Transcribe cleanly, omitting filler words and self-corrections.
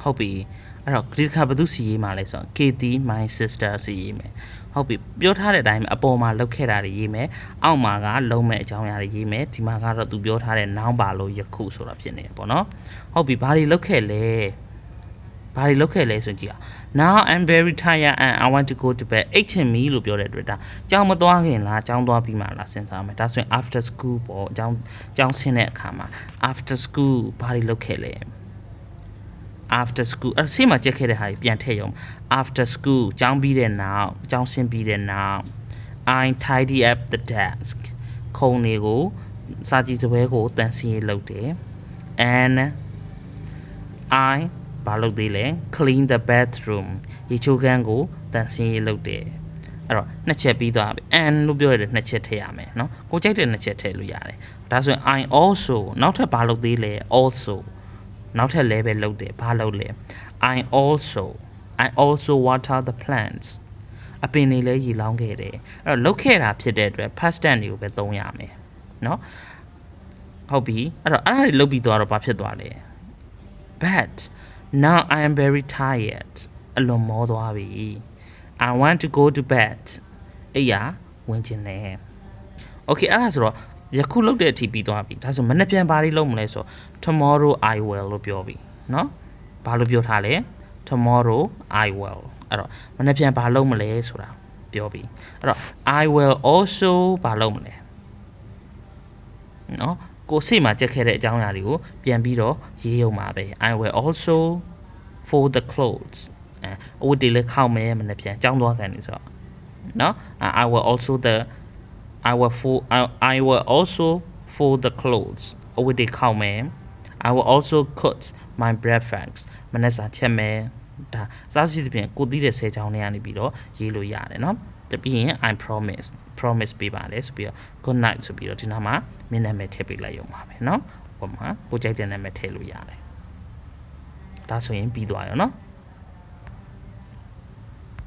ဟုတ်ပြီအဲ့တော့ဒီတစ်ခါဘသူစီရေးမှာလဲဆိုတော့ Katie my sister စီရေးမယ်ဟုတ်ပြီပြောထားတဲ့အတိုင်းအပေါ်မှာလောက်ခဲ့တာတွေရေးမယ်အောက်မှာကလုံးမဲ့အကြောင်းအရာတွေရေးမယ်ဒီမှာကတော့သူပြောထားတဲ့ noun ပါလို့ယခုဆိုတာဖြစ်နေတယ်ပေါ့နော်ဟုတ်ပြီဘာတွေလောက်ခဲ့လဲဘာတွေလောက်ခဲ့လဲဆိုကြည့်အောင် now I'm very tired and I want to go to bed အိတ်ချင်ပြီလို့ပြောတဲ့အတွက်ဒါကြောင်းမသွားခင်လားကြောင်းသွားပြီးမှလားစဉ်းစားမယ်ဒါဆိုရင် after school ပေါ့ကြောင်းဆင်းတဲ့အခါမှာ after school ဘာတွေလောက်ခဲ့လဲ after school အဲ့ဆေးမှာကြက်ခဲ့တဲ့ဟာကြီးပြန်ထည့်ရုံ after school ကျောင်းပြီးတဲ့နောက်ကျောင်းဆင်းပြီးတဲ့နောက် I tidy up the desk ခုံတွေကိုစာကြည့်စပွဲကိုတန်ဆင်းရေးလုပ်တယ် and I ဘာလုပ်သေးလဲ clean the bathroom ရေချိုးခန်းကိုတန်ဆင်းရေးလုပ်တယ်အဲ့တော့နှစ်ချက်ပြီးသွားပြီ and လို့ပြောရတဲ့နှစ်ချက်ထည့်ရမယ်เนาะကိုကြိုက်တဲ့နှစ်ချက်ထည့်လို့ရတယ်ဒါဆိုရင် I also နောက်ထပ်ဘာလုပ်သေးလဲ alsoနောက်ထပ် level လုပ်တယ်ဘာလုပ်လဲ I also water the plants အပင်တွေလည်းရေလောင်းခဲ့တယ်အဲ့တော့လုပ်ခဲ့တာဖြစ်တဲ့အတွက် past tense တွေကိုပဲသုံးရမယ်เนาะဟုတ်ပြီအဲ့တော့အဲ့ဒါတွေလုပ်ပြီးသွားတော့ဘာဖြစ်သွားလဲ but now I am very tired အလွန်မောသွားပြီ I want to go to bed အေးရဝင်ချင်တယ် okay အဲ့ဒါဆိုတော့ယခုလုပ်တဲ့အထိပြီးသွားပြီဒါဆိုမနေ့ပြန်ဘာတွေလုပ်မလဲဆို tomorrow I will လို့ပြောပြီเนาะဘာလို့ပြောထားလဲ tomorrow I will အဲ့တော့မနေ့ပြန်ဘာလုပ်မလဲဆိုတာပြောပြီအဲ့တော့ I will also ဘာလုပ်မလဲเนาะကိုစိတ်မှာကြက်ခဲ့တဲ့အကြောင်းအရာတွေကိုပြန်ပြီးတော့ရေးရုံပါပဲ I will also fold the clothes အဝတ်တွေလည်းခောက်မယ်မနေ့ပြန်ကြောင်းသွားကန်နေဆိုတော့เนาะ I will also fold the clothes အဝတ်တွေခောက်မယ် I will also cook my breakfast မနေ့စာချက်မယ်ဒါစားစီတဲ့ပြင်ကိုသိတဲ့10ချောင်းတွေကနေပြီးတော့ရေးလို့ရတယ်เนาะတပြီးရင် I promise ပေးပါလေဆိုပြီးတော့ good night ဆိုပြီးတော့ဒီနောက်မှာမင်းနာမည်ထည့်ပေးလိုက်ရုံပါပဲเนาะဟိုမှာကိုကြိုက်တဲ့နာမည်ထည့်လို့ရတယ်ဒါဆိုရင်ပြီးသွားရောเนาะ